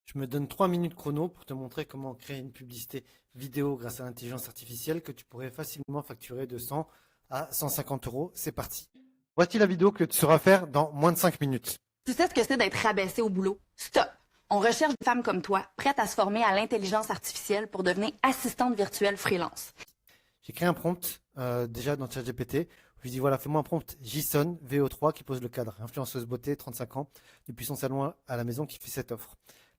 Je me donne 3 minutes chrono pour te montrer comment créer une publicité vidéo grâce à l'intelligence artificielle que tu pourrais facilement facturer de 100 à 150 euros. C'est parti. Voici la vidéo que tu sauras faire dans moins de 5 minutes. Tu sais ce que c'est d'être rabaissé au boulot? Stop! On recherche des femmes comme toi, prêtes à se former à l'intelligence artificielle pour devenir assistante virtuelle freelance. J'ai créé un prompt déjà dans ChatGPT. Je lui dis voilà, fais-moi un prompt JSON VO3 qui pose le cadre. Influenceuse beauté, 35 ans, depuis son salon à la maison qui fait cette offre.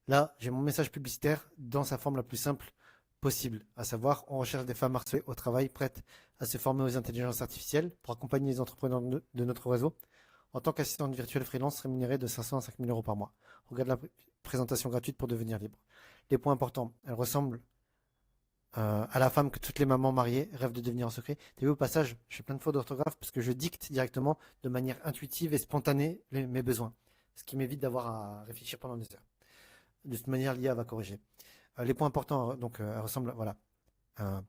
Là, j'ai mon message publicitaire dans sa forme la plus simple possible, à savoir on recherche des femmes harcelées au travail prêtes à se former aux intelligences artificielles pour accompagner les entrepreneurs de notre réseau en tant qu'assistante virtuelle freelance rémunérée de 500 à 5000 euros par mois. Regarde la présentation gratuite pour devenir libre. Les points importants, elle ressemble à la femme que toutes les mamans mariées rêvent de devenir en secret. T'as vu au passage, je fais plein de fautes d'orthographe parce que je dicte directement de manière intuitive et spontanée mes besoins, ce qui m'évite d'avoir à réfléchir pendant des heures. De toute manière, l'IA va corriger. Les points importants, donc, elle ressemble, voilà,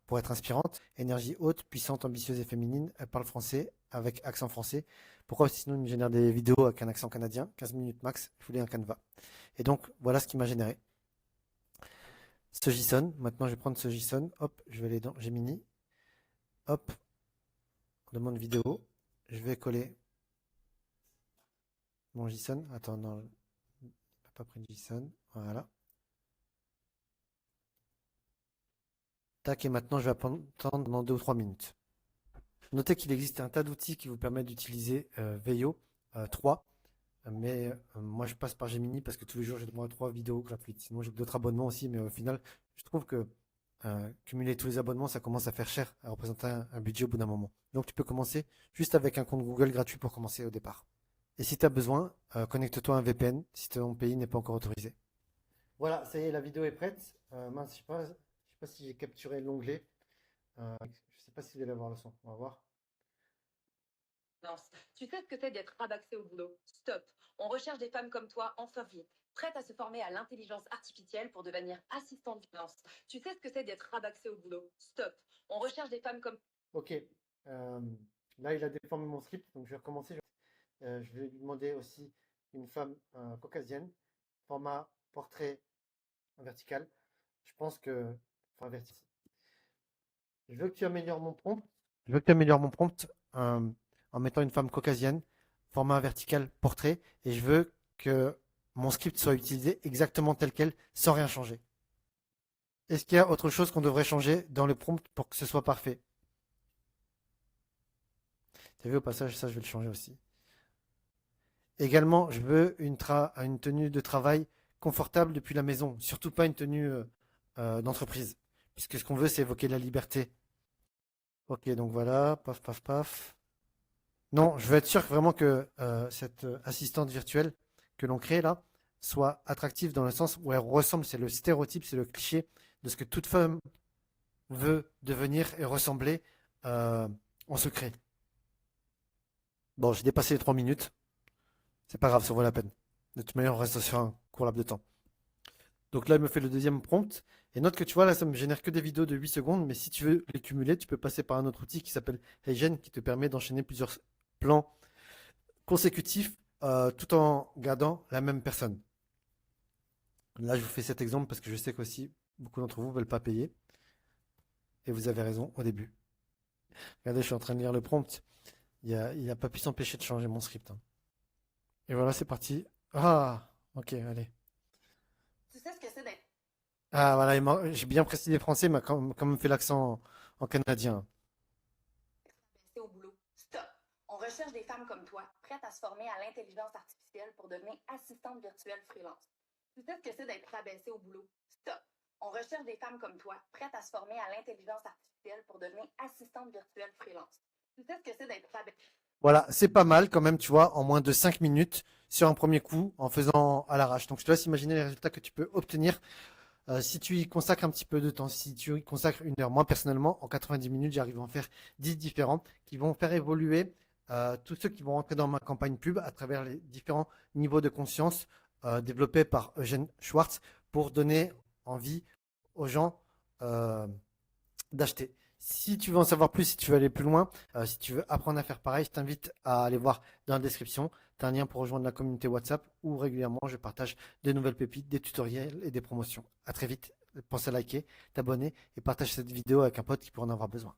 pour être inspirante, énergie haute, puissante, ambitieuse et féminine, elle parle français avec accent français. Pourquoi sinon il me génère des vidéos avec un accent canadien, 15 minutes max, je voulais un canevas. Et donc, voilà ce qui m'a généré. Ce JSON, maintenant je vais prendre ce JSON, hop, je vais aller dans Gemini, hop, on demande vidéo, je vais coller mon JSON, attends, non, il n'a pas pris le JSON, voilà. Tac, et maintenant je vais attendre pendant 2 ou 3 minutes. Notez qu'il existe un tas d'outils qui vous permettent d'utiliser Veio 3, mais moi je passe par Gemini parce que tous les jours j'ai droit à 3 vidéos gratuites. Sinon j'ai d'autres abonnements aussi, mais au final, je trouve que cumuler tous les abonnements, ça commence à faire cher, à représenter un budget au bout d'un moment. Donc tu peux commencer juste avec un compte Google gratuit pour commencer au départ. Et si tu as besoin, connecte-toi à un VPN si ton pays n'est pas encore autorisé. Voilà, ça y est, la vidéo est prête. Mince, je sais pas si j'ai capturé l'onglet. Je sais pas si vous allez avoir le son. On va voir. Tu sais ce que c'est d'être rabaissé au boulot? Stop! On recherche des femmes comme toi en survie, prêtes à se former à l'intelligence artificielle pour devenir assistante freelance. Tu sais ce que c'est d'être rabaissé au boulot? Stop! On recherche des femmes comme... Ok. Là, il a déformé mon script, donc je vais recommencer. Je vais lui demander aussi une femme caucasienne, format portrait vertical. Je pense que. Enfin, vertical. Je veux que tu améliores mon prompt. Je veux que tu améliores mon prompt en mettant une femme caucasienne, format vertical portrait, et je veux que mon script soit utilisé exactement tel quel, sans rien changer. Est-ce qu'il y a autre chose qu'on devrait changer dans le prompt pour que ce soit parfait? Tu as vu au passage, ça je vais le changer aussi. Également, je veux une tenue de travail confortable depuis la maison, surtout pas une tenue d'entreprise, puisque ce qu'on veut, c'est évoquer la liberté. Ok, donc voilà, paf, paf, paf. Non, je veux être sûr vraiment que cette assistante virtuelle que l'on crée là soit attractive dans le sens où elle ressemble, c'est le stéréotype, c'est le cliché de ce que toute femme veut devenir et ressembler en secret. Bon, j'ai dépassé les 3 minutes. C'est pas grave, ça vaut la peine. De toute manière, on reste sur un court laps de temps. Donc là, il me fait le deuxième prompt. Et note que tu vois, là, ça me génère que des vidéos de 8 secondes. Mais si tu veux les cumuler, tu peux passer par un autre outil qui s'appelle HeyGen qui te permet d'enchaîner plusieurs plans consécutifs tout en gardant la même personne. Là, je vous fais cet exemple parce que je sais qu'aussi beaucoup d'entre vous ne veulent pas payer. Et vous avez raison au début. Regardez, je suis en train de lire le prompt. Il n'a pas pu s'empêcher de changer mon script, hein. Et voilà, c'est parti. Ah, ok, allez. Tu sais ce que c'est d'être... Ah, voilà, j'ai bien précisé français, mais quand même fait l'accent en canadien. rabaissé au boulot? Stop! On recherche des femmes comme toi, prêtes à se former à l'intelligence artificielle pour devenir assistante virtuelle freelance. Tu sais ce que c'est d'être rabaissé au boulot? Stop! On recherche des femmes comme toi, prêtes à se former à l'intelligence artificielle pour devenir assistante virtuelle freelance. Tu sais ce que c'est d'être rabaissé... Voilà, c'est pas mal quand même, tu vois, en moins de 5 minutes sur un premier coup, en faisant à l'arrache. Donc, je te laisse imaginer les résultats que tu peux obtenir si tu y consacres un petit peu de temps, si tu y consacres 1 heure. Moi, personnellement, en 90 minutes, j'arrive à en faire 10 différents qui vont faire évoluer tous ceux qui vont rentrer dans ma campagne pub à travers les différents niveaux de conscience développés par Eugène Schwartz pour donner envie aux gens d'acheter. Si tu veux en savoir plus, si tu veux aller plus loin, si tu veux apprendre à faire pareil, je t'invite à aller voir dans la description. Tu as un lien pour rejoindre la communauté WhatsApp où régulièrement je partage des nouvelles pépites, des tutoriels et des promotions. À très vite. Pense à liker, t'abonner et partage cette vidéo avec un pote qui pourrait en avoir besoin.